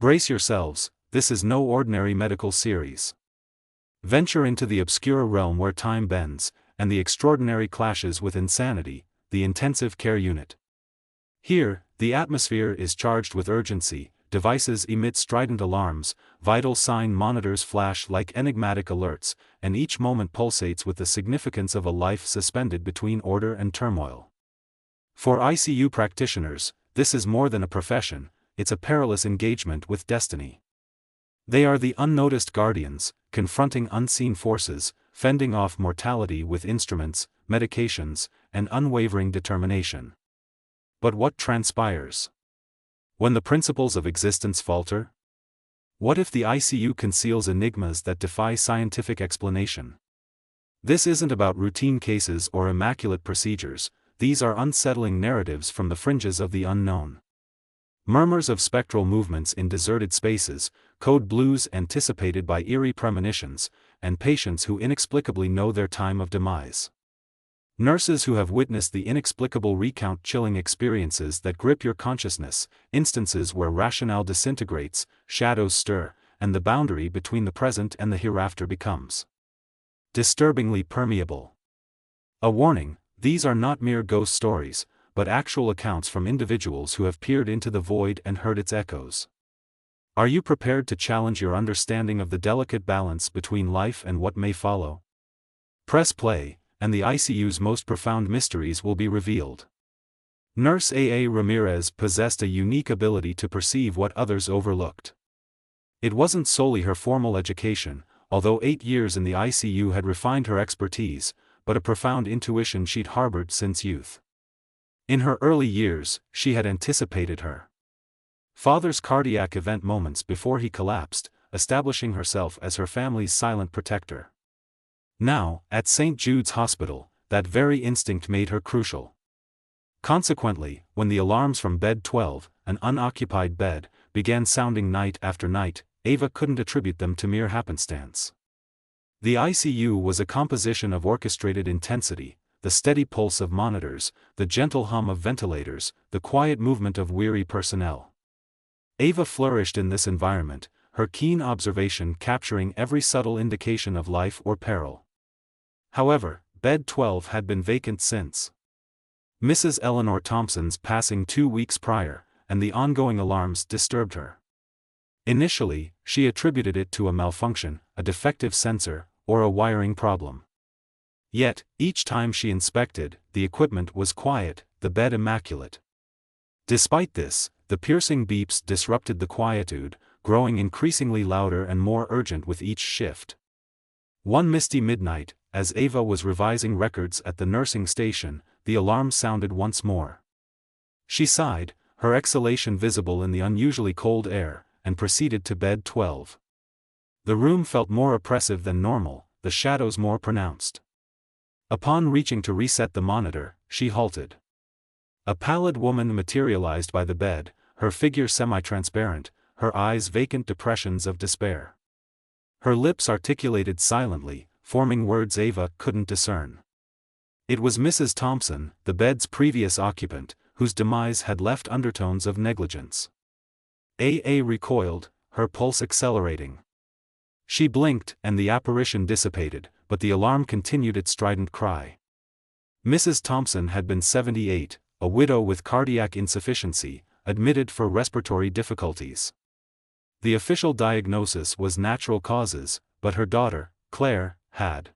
Brace yourselves, this is no ordinary medical series. Venture into the obscure realm where time bends, and the extraordinary clashes with insanity, the intensive care unit. Here, the atmosphere is charged with urgency, devices emit strident alarms, vital sign monitors flash like enigmatic alerts, and each moment pulsates with the significance of a life suspended between order and turmoil. For ICU practitioners, this is more than a profession, it's a perilous engagement with destiny. They are the unnoticed guardians, confronting unseen forces, fending off mortality with instruments, medications, and unwavering determination. But what transpires when the principles of existence falter? What if the ICU conceals enigmas that defy scientific explanation? This isn't about routine cases or immaculate procedures, these are unsettling narratives from the fringes of the unknown. Murmurs of spectral movements in deserted spaces, code blues anticipated by eerie premonitions, and patients who inexplicably know their time of demise. Nurses who have witnessed the inexplicable recount chilling experiences that grip your consciousness, instances where rationale disintegrates, shadows stir, and the boundary between the present and the hereafter becomes disturbingly permeable. A warning, these are not mere ghost stories, but actual accounts from individuals who have peered into the void and heard its echoes. Are you prepared to challenge your understanding of the delicate balance between life and what may follow? Press play, and the ICU's most profound mysteries will be revealed. Nurse A. Ramirez possessed a unique ability to perceive what others overlooked. It wasn't solely her formal education, although 8 years in the ICU had refined her expertise, but a profound intuition she'd harbored since youth. In her early years, she had anticipated her father's cardiac event moments before he collapsed, establishing herself as her family's silent protector. Now, at St. Jude's Hospital, that very instinct made her crucial. Consequently, when the alarms from Bed 12, an unoccupied bed, began sounding night after night, Ava couldn't attribute them to mere happenstance. The ICU was a composition of orchestrated intensity, the steady pulse of monitors, the gentle hum of ventilators, the quiet movement of weary personnel. Ava flourished in this environment, her keen observation capturing every subtle indication of life or peril. However, Bed 12 had been vacant since Mrs. Eleanor Thompson's passing 2 weeks prior, and the ongoing alarms disturbed her. Initially, she attributed it to a malfunction, a defective sensor, or a wiring problem. Yet, each time she inspected, the equipment was quiet, the bed immaculate. Despite this, the piercing beeps disrupted the quietude, growing increasingly louder and more urgent with each shift. One misty midnight, as Ava was revising records at the nursing station, the alarm sounded once more. She sighed, her exhalation visible in the unusually cold air, and proceeded to Bed 12. The room felt more oppressive than normal, the shadows more pronounced. Upon reaching to reset the monitor, she halted. A pallid woman materialized by the bed, her figure semi-transparent, her eyes vacant depressions of despair. Her lips articulated silently, forming words Ava couldn't discern. It was Mrs. Thompson, the bed's previous occupant, whose demise had left undertones of negligence. A recoiled, her pulse accelerating. She blinked, and the apparition dissipated, but the alarm continued its strident cry. Mrs. Thompson had been 78, a widow with cardiac insufficiency, admitted for respiratory difficulties. The official diagnosis was natural causes, but her daughter, Claire, had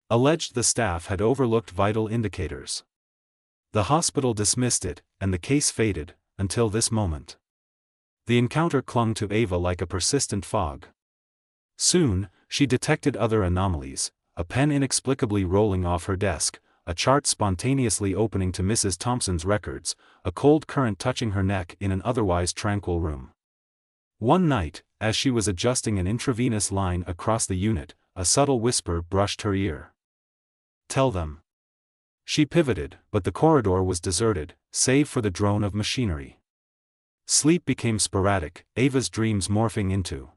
alleged the staff had overlooked vital indicators. The hospital dismissed it, and the case faded, until this moment. The encounter clung to Ava like a persistent fog. Soon, she detected other anomalies, a pen inexplicably rolling off her desk, a chart spontaneously opening to Mrs. Thompson's records, a cold current touching her neck in an otherwise tranquil room. One night, as she was adjusting an intravenous line across the unit, a subtle whisper brushed her ear. "Tell them." She pivoted, but the corridor was deserted, save for the drone of machinery. Sleep became sporadic, Ava's dreams morphing into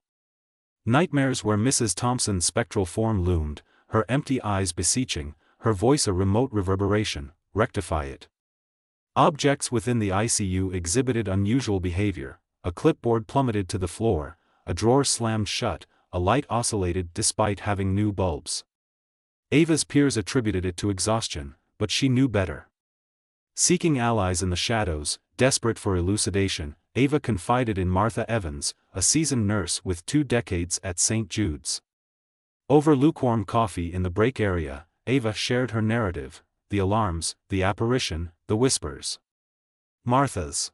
nightmares where Mrs. Thompson's spectral form loomed, her empty eyes beseeching, her voice a remote reverberation, "Rectify it." Objects within the ICU exhibited unusual behavior, a clipboard plummeted to the floor, a drawer slammed shut, a light oscillated despite having new bulbs. Ava's peers attributed it to exhaustion, but she knew better. Seeking allies in the shadows, desperate for elucidation, Ava confided in Martha Evans, a seasoned nurse with 2 decades at St. Jude's. Over lukewarm coffee in the break area, Ava shared her narrative: the alarms, the apparition, the whispers. Martha's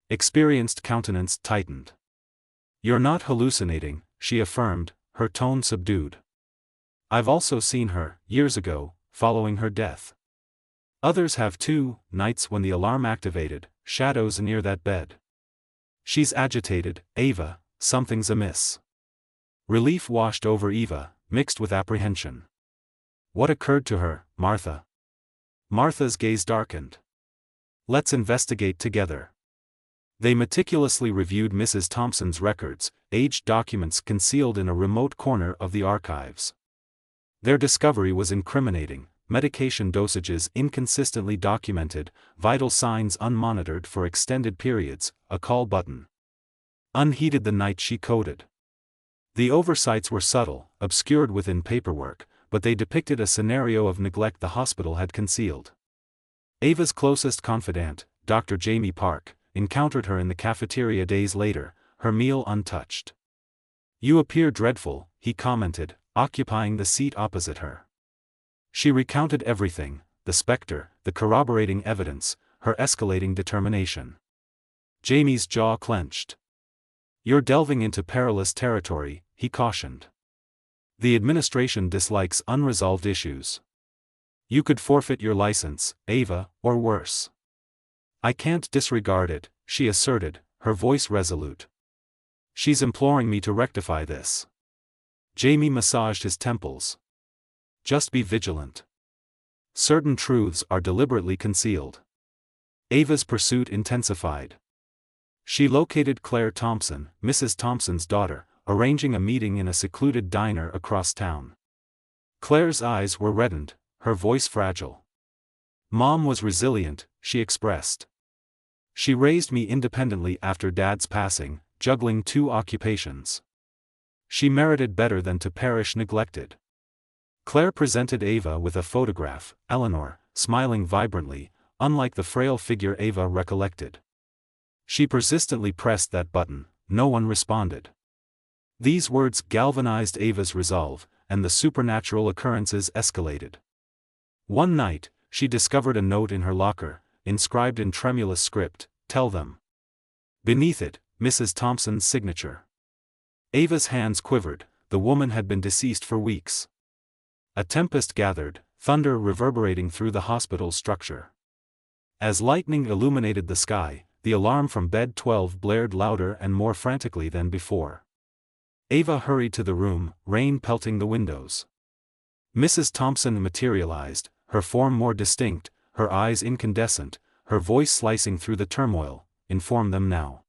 experienced countenance tightened. "You're not hallucinating," she affirmed, her tone subdued. "I've also seen her, years ago, following her death. Others have too, nights when the alarm activated, shadows near that bed." "She's agitated, Ava, something's amiss." Relief washed over Eva, mixed with apprehension. "What occurred to her, Martha?" Martha's gaze darkened. "Let's investigate together." They meticulously reviewed Mrs. Thompson's records, aged documents concealed in a remote corner of the archives. Their discovery was incriminating: medication dosages inconsistently documented, vital signs unmonitored for extended periods, a call button unheeded the night she coded. The oversights were subtle, obscured within paperwork, but they depicted a scenario of neglect the hospital had concealed. Ava's closest confidant, Dr. Jamie Park, encountered her in the cafeteria days later, her meal untouched. "You appear dreadful," he commented, occupying the seat opposite her. She recounted everything: the specter, the corroborating evidence, her escalating determination. Jamie's jaw clenched. "You're delving into perilous territory," he cautioned. "The administration dislikes unresolved issues. You could forfeit your license, Ava, or worse." "I can't disregard it," she asserted, her voice resolute. "She's imploring me to rectify this." Jamie massaged his temples. "Just be vigilant. Certain truths are deliberately concealed." Ava's pursuit intensified. She located Claire Thompson, Mrs. Thompson's daughter, arranging a meeting in a secluded diner across town. Claire's eyes were reddened, her voice fragile. "Mom was resilient," she expressed. "She raised me independently after Dad's passing, juggling 2 occupations. She merited better than to perish neglected." Claire presented Ava with a photograph, Eleanor, smiling vibrantly, unlike the frail figure Ava recollected. She persistently pressed that button, no one responded. These words galvanized Ava's resolve, and the supernatural occurrences escalated. One night, she discovered a note in her locker, inscribed in tremulous script: "Tell them." Beneath it, Mrs. Thompson's signature. Ava's hands quivered: the woman had been deceased for weeks. A tempest gathered, thunder reverberating through the hospital's structure. As lightning illuminated the sky, the alarm from bed 12 blared louder and more frantically than before. Ava hurried to the room, rain pelting the windows. Mrs. Thompson materialized, her form more distinct, her eyes incandescent, her voice slicing through the turmoil: "Inform them now."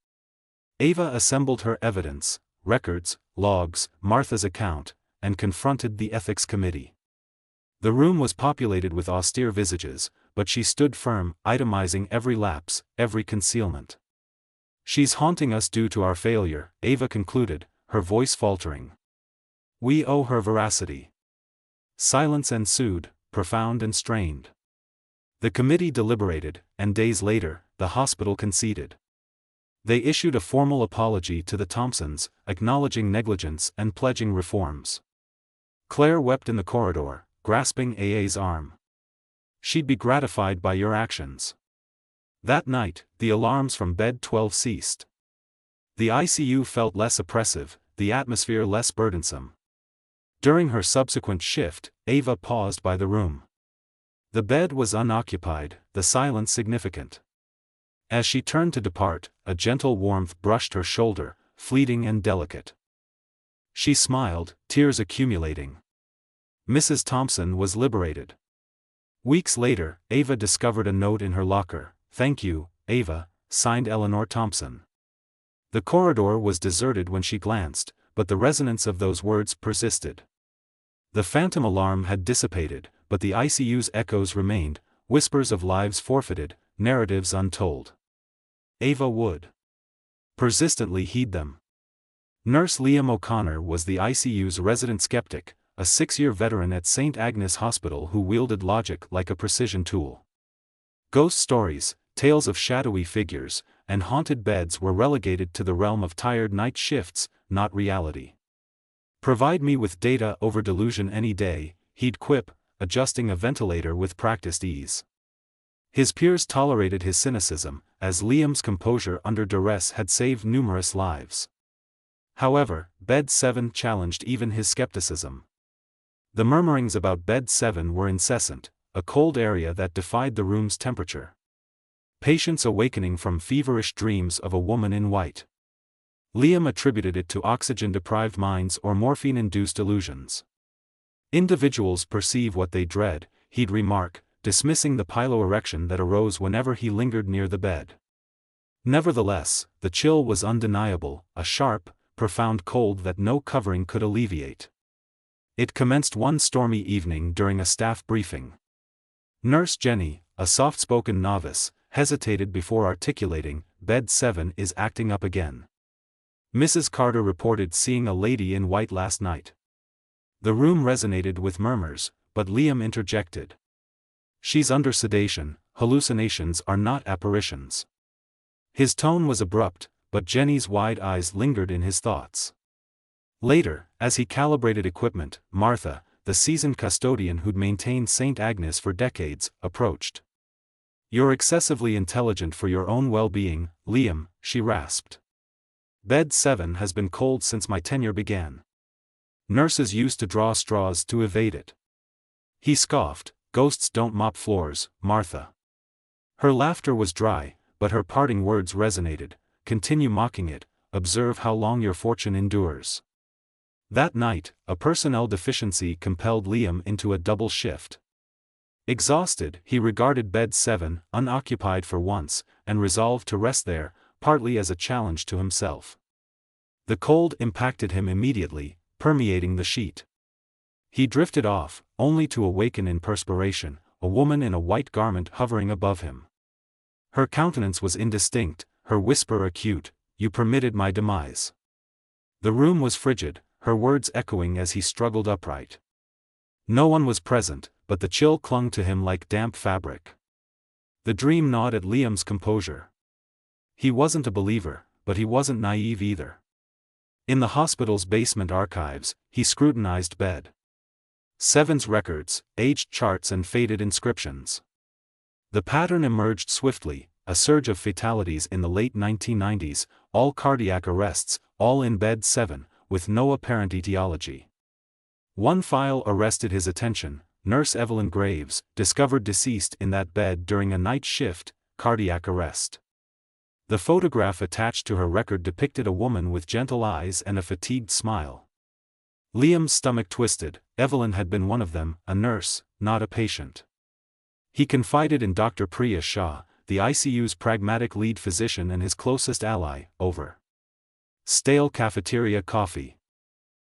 Ava assembled her evidence, records, logs, Martha's account, and confronted the ethics committee. The room was populated with austere visages, but she stood firm, itemizing every lapse, every concealment. "She's haunting us due to our failure," Ava concluded, her voice faltering. "We owe her veracity." Silence ensued, profound and strained. The committee deliberated, and days later, the hospital conceded. They issued a formal apology to the Thompsons, acknowledging negligence and pledging reforms. Claire wept in the corridor, grasping AA's arm. "She'd be gratified by your actions." That night, the alarms from bed 12 ceased. The ICU felt less oppressive, the atmosphere less burdensome. During her subsequent shift, Ava paused by the room. The bed was unoccupied, the silence significant. As she turned to depart, a gentle warmth brushed her shoulder, fleeting and delicate. She smiled, tears accumulating. Mrs. Thompson was liberated. Weeks later, Ava discovered a note in her locker: "Thank you, Ava," signed Eleanor Thompson. The corridor was deserted when she glanced, but the resonance of those words persisted. The phantom alarm had dissipated, but the ICU's echoes remained, whispers of lives forfeited, narratives untold. Ava would persistently heed them. Nurse Liam O'Connor was the ICU's resident skeptic, a 6-year veteran at St. Agnes Hospital who wielded logic like a precision tool. Ghost stories, tales of shadowy figures, and haunted beds were relegated to the realm of tired night shifts, not reality. "Provide me with data over delusion any day," he'd quip, adjusting a ventilator with practiced ease. His peers tolerated his cynicism, as Liam's composure under duress had saved numerous lives. However, Bed 7 challenged even his skepticism. The murmurings about Bed 7 were incessant, a cold area that defied the room's temperature. Patients awakening from feverish dreams of a woman in white. Liam attributed it to oxygen-deprived minds or morphine-induced illusions. "Individuals perceive what they dread," he'd remark, dismissing the piloerection that arose whenever he lingered near the bed. Nevertheless, the chill was undeniable, a sharp, profound cold that no covering could alleviate. It commenced one stormy evening during a staff briefing. Nurse Jenny, a soft-spoken novice, hesitated before articulating, "Bed 7 is acting up again. Mrs. Carter reported seeing a lady in white last night." The room resonated with murmurs, but Liam interjected. "She's under sedation, hallucinations are not apparitions." His tone was abrupt, but Jenny's wide eyes lingered in his thoughts. Later, as he calibrated equipment, Martha, the seasoned custodian who'd maintained St. Agnes for decades, approached. "You're excessively intelligent for your own well-being, Liam," she rasped. "Bed 7 has been cold since my tenure began. Nurses used to draw straws to evade it." He scoffed, "Ghosts don't mop floors, Martha." Her laughter was dry, but her parting words resonated. "Continue mocking it, observe how long your fortune endures." That night, a personnel deficiency compelled Liam into a double shift. Exhausted, he regarded Bed 7, unoccupied for once, and resolved to rest there, partly as a challenge to himself. The cold impacted him immediately, permeating the sheet. He drifted off, only to awaken in perspiration, a woman in a white garment hovering above him. Her countenance was indistinct, her whisper acute, "You permitted my demise." The room was frigid, her words echoing as he struggled upright. No one was present, but the chill clung to him like damp fabric. The dream gnawed at Liam's composure. He wasn't a believer, but he wasn't naive either. In the hospital's basement archives, he scrutinized Bed 7's records, aged charts and faded inscriptions. The pattern emerged swiftly, a surge of fatalities in the late 1990s, all cardiac arrests, all in Bed 7, with no apparent etiology. One file arrested his attention: Nurse Evelyn Graves, discovered deceased in that bed during a night shift, cardiac arrest. The photograph attached to her record depicted a woman with gentle eyes and a fatigued smile. Liam's stomach twisted. Evelyn had been one of them, a nurse, not a patient. He confided in Dr. Priya Shah, the ICU's pragmatic lead physician and his closest ally, over stale cafeteria coffee.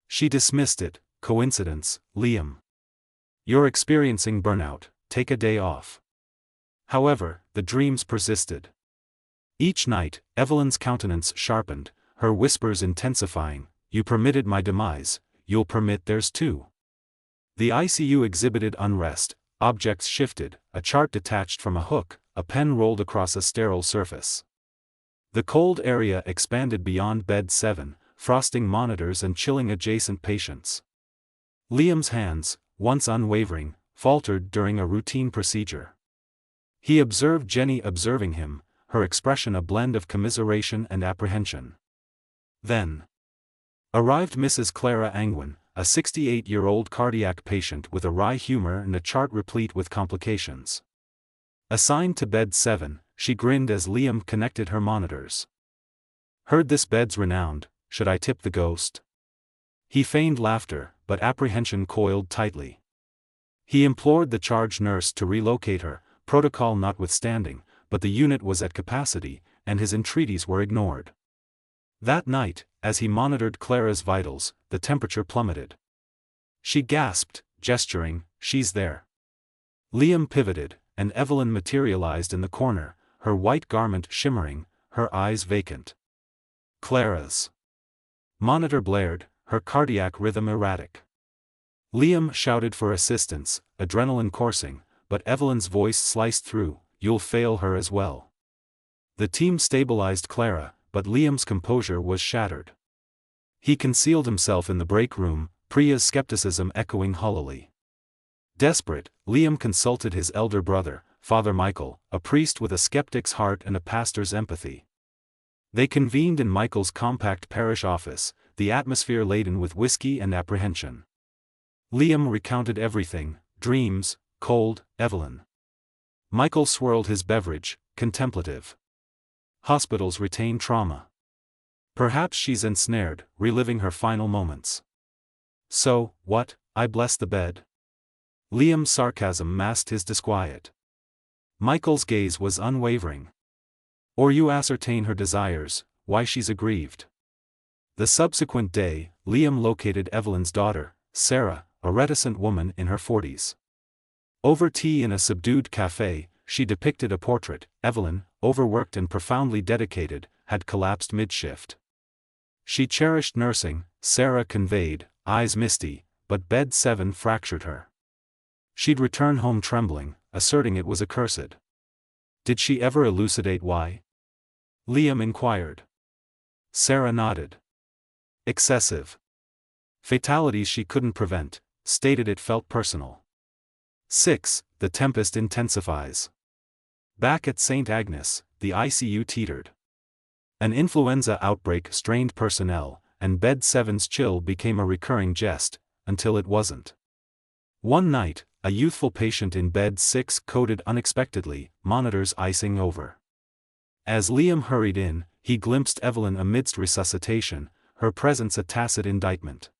She dismissed it. "Coincidence, Liam. You're experiencing burnout, take a day off." However, the dreams persisted. Each night, Evelyn's countenance sharpened, her whispers intensifying, "You permitted my demise, you'll permit theirs too." The ICU exhibited unrest, objects shifted, a chart detached from a hook, a pen rolled across a sterile surface. The cold area expanded beyond Bed 7, frosting monitors and chilling adjacent patients. Liam's hands, once unwavering, faltered during a routine procedure. He observed Jenny observing him, her expression a blend of commiseration and apprehension. Then arrived Mrs. Clara Angwin, a 68-year-old cardiac patient with a wry humor and a chart replete with complications. Assigned to Bed 7, she grinned as Liam connected her monitors. "Heard this bed's renowned, should I tip the ghost?" He feigned laughter, but apprehension coiled tightly. He implored the charge nurse to relocate her, protocol notwithstanding, but the unit was at capacity, and his entreaties were ignored. That night, as he monitored Clara's vitals, the temperature plummeted. She gasped, gesturing, "She's there." Liam pivoted, and Evelyn materialized in the corner, her white garment shimmering, her eyes vacant. Clara's monitor blared, her cardiac rhythm erratic. Liam shouted for assistance, adrenaline coursing, but Evelyn's voice sliced through, "You'll fail her as well." The team stabilized Clara, but Liam's composure was shattered. He concealed himself in the break room, Priya's skepticism echoing hollowly. Desperate, Liam consulted his elder brother, Father Michael, a priest with a skeptic's heart and a pastor's empathy. They convened in Michael's compact parish office, the atmosphere laden with whiskey and apprehension. Liam recounted everything: dreams, cold, Evelyn. Michael swirled his beverage, contemplative. Hospitals retain trauma. Perhaps she's ensnared, reliving her final moments. So, what? I bless the bed. Liam's sarcasm masked his disquiet. Michael's gaze was unwavering. Or you ascertain her desires, why she's aggrieved. The subsequent day, Liam located Evelyn's daughter, Sarah, a reticent woman in her 40s. Over tea in a subdued cafe, she depicted a portrait. Evelyn, overworked and profoundly dedicated, had collapsed mid-shift. She cherished nursing, Sarah conveyed, eyes misty, but bed 7 fractured her. She'd return home trembling, asserting it was accursed. Did she ever elucidate why? Liam inquired. Sarah nodded. Excessive. Fatalities she couldn't prevent, stated it felt personal. 6. The tempest intensifies. Back at St. Agnes, the ICU teetered. An influenza outbreak strained personnel, and Bed 7's chill became a recurring jest, until it wasn't. One night, a youthful patient in Bed 6 coded unexpectedly, monitors icing over. As Liam hurried in, he glimpsed Evelyn amidst resuscitation, her presence a tacit indictment.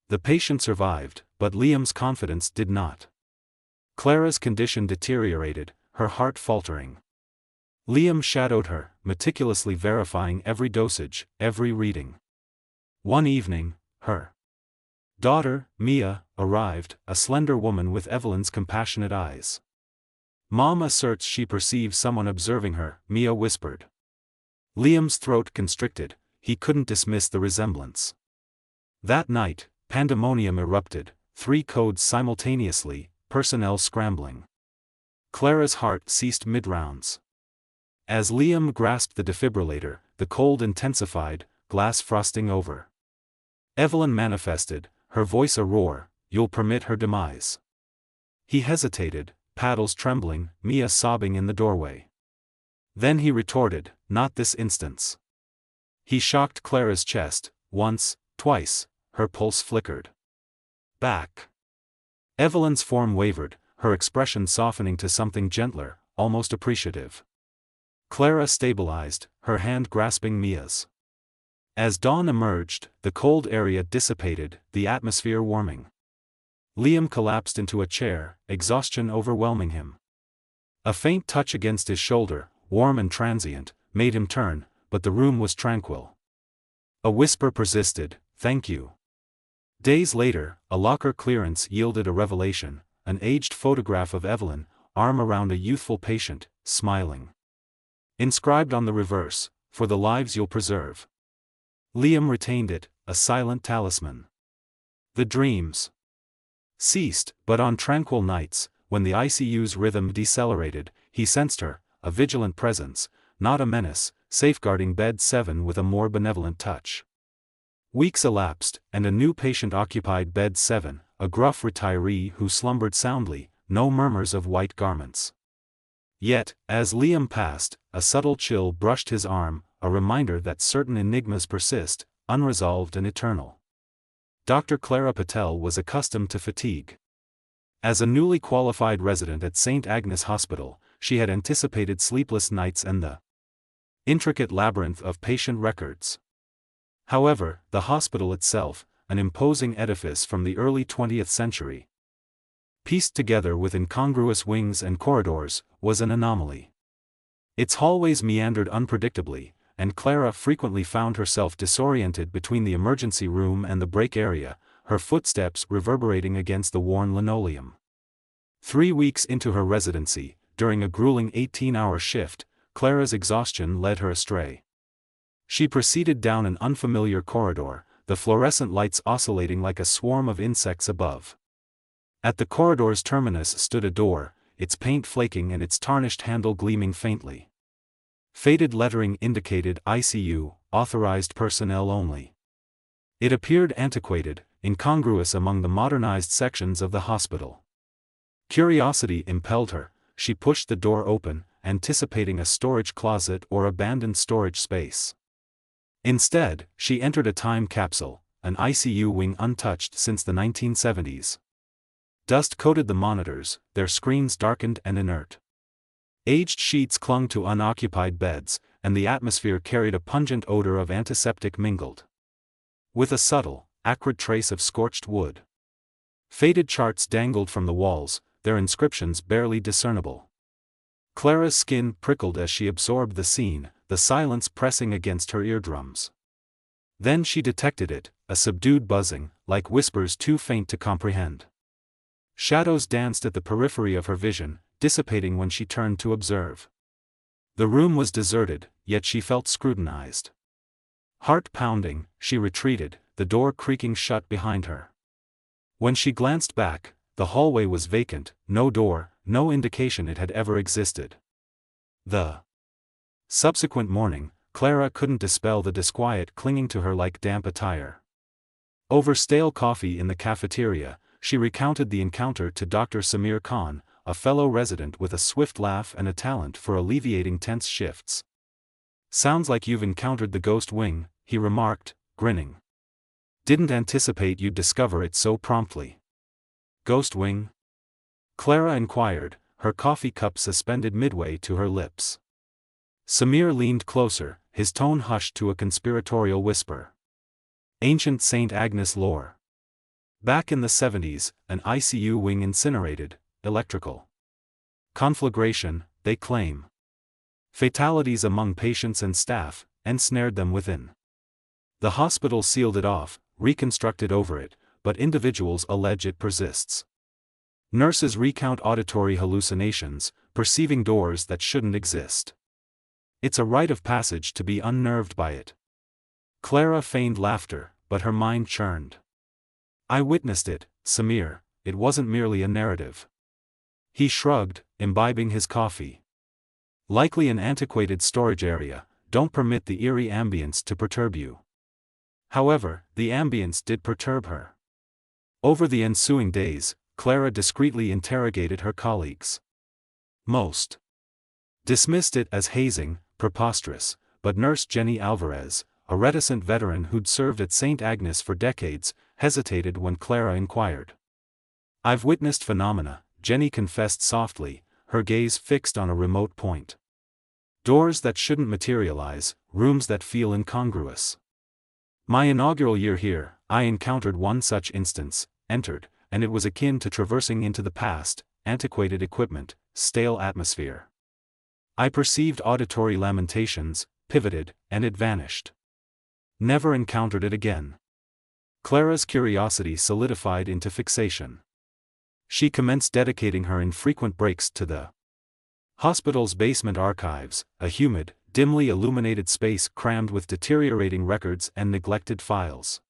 The patient survived, but Liam's confidence did not. Clara's condition deteriorated, her heart faltering. Liam shadowed her, meticulously verifying every dosage, every reading. One evening, her daughter, Mia, arrived, a slender woman with Evelyn's compassionate eyes. Mom asserts she perceives someone observing her, Mia whispered. Liam's throat constricted, he couldn't dismiss the resemblance. That night, pandemonium erupted, 3 codes simultaneously, personnel scrambling. Clara's heart ceased mid-rounds. As Liam grasped the defibrillator, the cold intensified, glass frosting over. Evelyn manifested, her voice a roar, "You'll permit her demise." He hesitated, paddles trembling, Mia sobbing in the doorway. Then he retorted, "Not this instance." He shocked Clara's chest, once, twice, her pulse flickered. Back. Evelyn's form wavered, her expression softening to something gentler, almost appreciative. Clara stabilized, her hand grasping Mia's. As dawn emerged, the cold area dissipated, the atmosphere warming. Liam collapsed into a chair, exhaustion overwhelming him. A faint touch against his shoulder, warm and transient, made him turn, but the room was tranquil. A whisper persisted, "Thank you." Days later, a locker clearance yielded a revelation, an aged photograph of Evelyn, arm around a youthful patient, smiling. Inscribed on the reverse, "For the lives you'll preserve." Liam retained it, a silent talisman. The dreams ceased, but on tranquil nights, when the ICU's rhythm decelerated, he sensed her, a vigilant presence, not a menace, safeguarding Bed 7 with a more benevolent touch. Weeks elapsed, and a new patient occupied Bed 7, a gruff retiree who slumbered soundly, no murmurs of white garments. Yet, as Liam passed, a subtle chill brushed his arm, a reminder that certain enigmas persist, unresolved and eternal. Dr. Clara Patel was accustomed to fatigue. As a newly qualified resident at St. Agnes Hospital, she had anticipated sleepless nights and the intricate labyrinth of patient records. However, the hospital itself, an imposing edifice from the early 20th century, pieced together with incongruous wings and corridors, was an anomaly. Its hallways meandered unpredictably, and Clara frequently found herself disoriented between the emergency room and the break area, her footsteps reverberating against the worn linoleum. 3 weeks into her residency, during a grueling 18-hour shift, Clara's exhaustion led her astray. She proceeded down an unfamiliar corridor, the fluorescent lights oscillating like a swarm of insects above. At the corridor's terminus stood a door, its paint flaking and its tarnished handle gleaming faintly. Faded lettering indicated ICU, authorized personnel only. It appeared antiquated, incongruous among the modernized sections of the hospital. Curiosity impelled her. She pushed the door open, anticipating a storage closet or abandoned storage space. Instead, she entered a time capsule, an ICU wing untouched since the 1970s. Dust coated the monitors, their screens darkened and inert. Aged sheets clung to unoccupied beds, and the atmosphere carried a pungent odor of antiseptic mingled with a subtle, acrid trace of scorched wood. Faded charts dangled from the walls, their inscriptions barely discernible. Clara's skin prickled as she absorbed the scene, the silence pressing against her eardrums. Then she detected it, a subdued buzzing, like whispers too faint to comprehend. Shadows danced at the periphery of her vision, dissipating when she turned to observe. The room was deserted, yet she felt scrutinized. Heart pounding, she retreated, the door creaking shut behind her. When she glanced back, the hallway was vacant, no door, no indication it had ever existed. The subsequent morning, Clara couldn't dispel the disquiet clinging to her like damp attire. Over stale coffee in the cafeteria, she recounted the encounter to Dr. Samir Khan, a fellow resident with a swift laugh and a talent for alleviating tense shifts. "Sounds like you've encountered the ghost wing," he remarked, grinning. "Didn't anticipate you'd discover it so promptly." "Ghost wing?" Clara inquired, her coffee cup suspended midway to her lips. Samir leaned closer, his tone hushed to a conspiratorial whisper. "Ancient St. Agnes lore. Back in the 70s, an ICU wing incinerated, electrical conflagration, they claim. Fatalities among patients and staff, ensnared them within. The hospital sealed it off, reconstructed over it, but individuals allege it persists. Nurses recount auditory hallucinations, perceiving doors that shouldn't exist. It's a rite of passage to be unnerved by it." Clara feigned laughter, but her mind churned. "I witnessed it, Samir, it wasn't merely a narrative." He shrugged, imbibing his coffee. "Likely an antiquated storage area, don't permit the eerie ambience to perturb you." However, the ambience did perturb her. Over the ensuing days, Clara discreetly interrogated her colleagues. Most dismissed it as hazing, preposterous, but Nurse Jenny Alvarez, a reticent veteran who'd served at St. Agnes for decades, hesitated when Clara inquired. "I've witnessed phenomena," Jenny confessed softly, her gaze fixed on a remote point. "Doors that shouldn't materialize, rooms that feel incongruous. My inaugural year here, I encountered one such instance, entered, and it was akin to traversing into the past, antiquated equipment, stale atmosphere. I perceived auditory lamentations, pivoted, and it vanished. Never encountered it again." Clara's curiosity solidified into fixation. She commenced dedicating her infrequent breaks to the hospital's basement archives, a humid, dimly illuminated space crammed with deteriorating records and neglected files.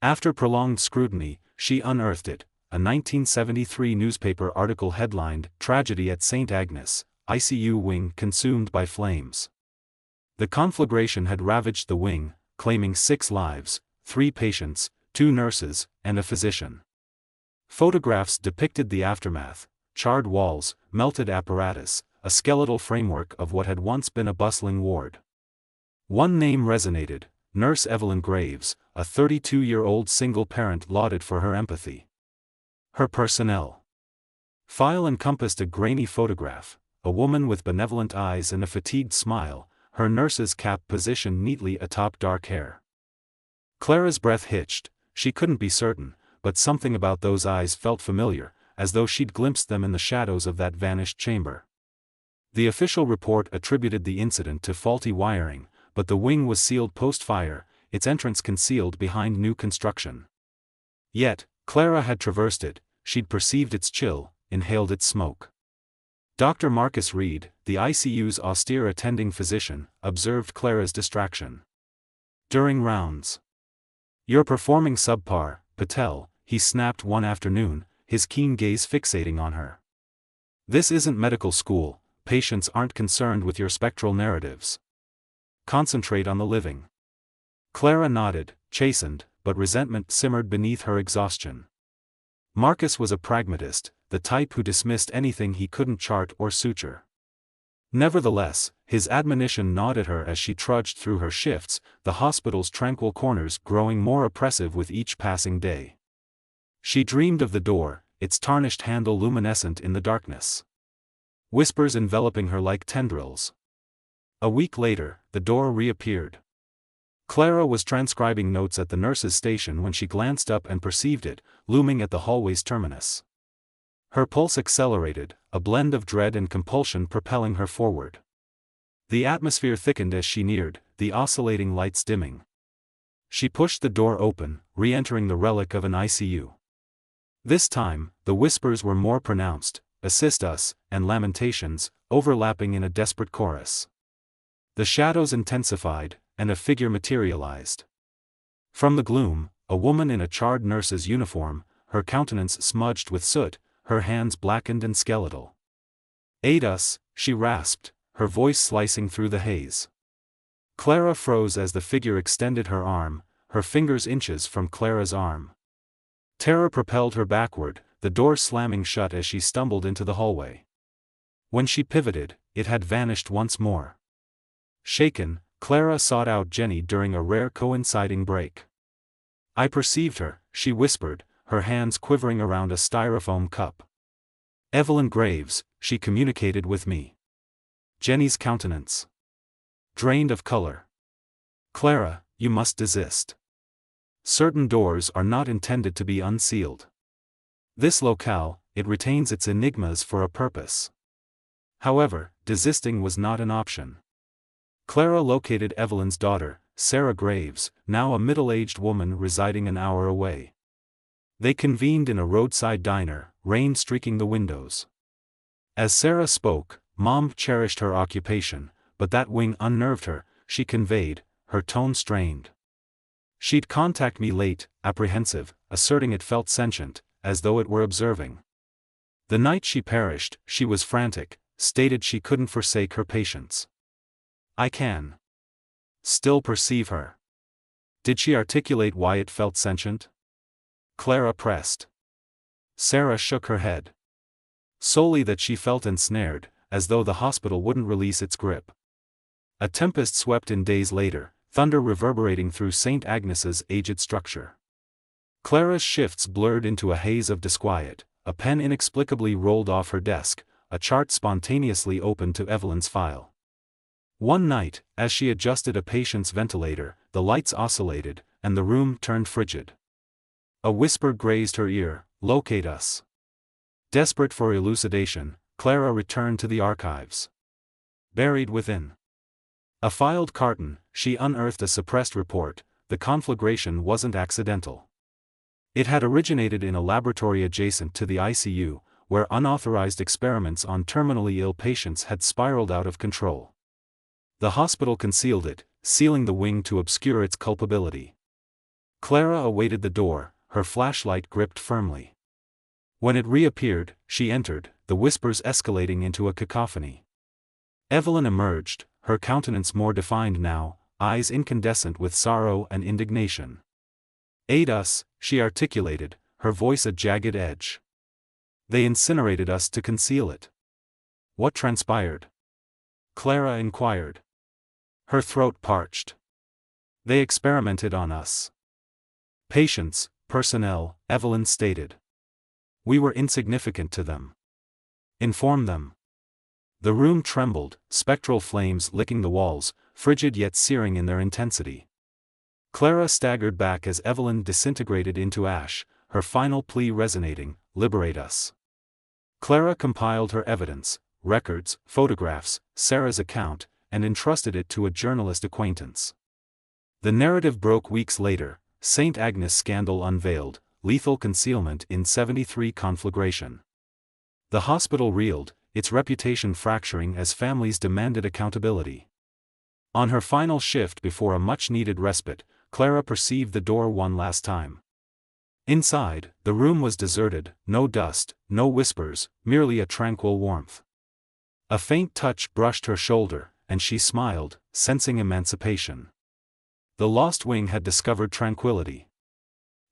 After prolonged scrutiny, she unearthed it, a 1973 newspaper article headlined, "Tragedy at St. Agnes, ICU wing consumed by flames." The conflagration had ravaged the wing, claiming 6 lives, 3 patients, 2 nurses, and a physician. Photographs depicted the aftermath: charred walls, melted apparatus, a skeletal framework of what had once been a bustling ward. One name resonated: Nurse Evelyn Graves, a 32-year-old single parent lauded for her empathy. Her personnel file encompassed a grainy photograph, a woman with benevolent eyes and a fatigued smile, her nurse's cap positioned neatly atop dark hair. Clara's breath hitched. She couldn't be certain, but something about those eyes felt familiar, as though she'd glimpsed them in the shadows of that vanished chamber. The official report attributed the incident to faulty wiring, but the wing was sealed post-fire, its entrance concealed behind new construction. Yet, Clara had traversed it, she'd perceived its chill, inhaled its smoke. Dr. Marcus Reed, the ICU's austere attending physician, observed Clara's distraction. During rounds. "You're performing subpar, Patel," he snapped one afternoon, his keen gaze fixating on her. "This isn't medical school, patients aren't concerned with your spectral narratives. Concentrate on the living." Clara nodded, chastened, but resentment simmered beneath her exhaustion. Marcus was a pragmatist, the type who dismissed anything he couldn't chart or suture. Nevertheless, his admonition gnawed at her as she trudged through her shifts, the hospital's tranquil corners growing more oppressive with each passing day. She dreamed of the door, its tarnished handle luminescent in the darkness. Whispers enveloping her like tendrils. A week later, the door reappeared. Clara was transcribing notes at the nurse's station when she glanced up and perceived it, looming at the hallway's terminus. Her pulse accelerated, a blend of dread and compulsion propelling her forward. The atmosphere thickened as she neared, the oscillating lights dimming. She pushed the door open, re-entering the relic of an ICU. This time, the whispers were more pronounced, "Assist us," and lamentations, overlapping in a desperate chorus. The shadows intensified, and a figure materialized. From the gloom, a woman in a charred nurse's uniform, her countenance smudged with soot, her hands blackened and skeletal. "Aid us," she rasped, her voice slicing through the haze. Clara froze as the figure extended her arm, her fingers inches from Clara's arm. Terror propelled her backward, the door slamming shut as she stumbled into the hallway. When she pivoted, it had vanished once more. Shaken, Clara sought out Jenny during a rare coinciding break. "I perceived her," she whispered, her hands quivering around a styrofoam cup. "Evelyn Graves, she communicated with me." Jenny's countenance drained of color. "Clara, you must desist. Certain doors are not intended to be unsealed. This locale, it retains its enigmas for a purpose." However, desisting was not an option. Clara located Evelyn's daughter, Sarah Graves, now a middle-aged woman residing an hour away. They convened in a roadside diner, rain streaking the windows. As Sarah spoke, Mom cherished her occupation, but that wing unnerved her, she conveyed, her tone strained. "She'd contact me late, apprehensive, asserting it felt sentient, as though it were observing. The night she perished, she was frantic, stated she couldn't forsake her patients. I can still perceive her." "Did she articulate why it felt sentient?" Clara pressed. Sarah shook her head. "Solely that she felt ensnared, as though the hospital wouldn't release its grip." A tempest swept in days later, thunder reverberating through St. Agnes's aged structure. Clara's shifts blurred into a haze of disquiet, a pen inexplicably rolled off her desk, a chart spontaneously opened to Evelyn's file. One night, as she adjusted a patient's ventilator, the lights oscillated, and the room turned frigid. A whisper grazed her ear, "Locate us." Desperate for elucidation, Clara returned to the archives. Buried within a filed carton, she unearthed a suppressed report. The conflagration wasn't accidental. It had originated in a laboratory adjacent to the ICU, where unauthorized experiments on terminally ill patients had spiraled out of control. The hospital concealed it, sealing the wing to obscure its culpability. Clara awaited the door, her flashlight gripped firmly. When it reappeared, she entered, the whispers escalating into a cacophony. Evelyn emerged, her countenance more defined now, eyes incandescent with sorrow and indignation. "Aid us," she articulated, her voice a jagged edge. "They incinerated us to conceal it." "What transpired?" Clara inquired. Her throat parched. "They experimented on us. Patients, personnel," Evelyn stated. "We were insignificant to them. Inform them." The room trembled, spectral flames licking the walls, frigid yet searing in their intensity. Clara staggered back as Evelyn disintegrated into ash, her final plea resonating, "Liberate us." Clara compiled her evidence, records, photographs, Sarah's account, and entrusted it to a journalist acquaintance. The narrative broke weeks later, St. Agnes scandal unveiled, lethal concealment in 73 conflagration. The hospital reeled, its reputation fracturing as families demanded accountability. On her final shift before a much-needed respite, Clara perceived the door one last time. Inside, the room was deserted, no dust, no whispers, merely a tranquil warmth. A faint touch brushed her shoulder, and she smiled, sensing emancipation. The lost wing had discovered tranquility.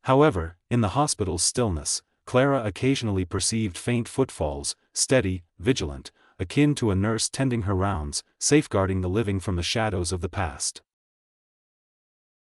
However, in the hospital's stillness, Clara occasionally perceived faint footfalls, steady, vigilant, akin to a nurse tending her rounds, safeguarding the living from the shadows of the past.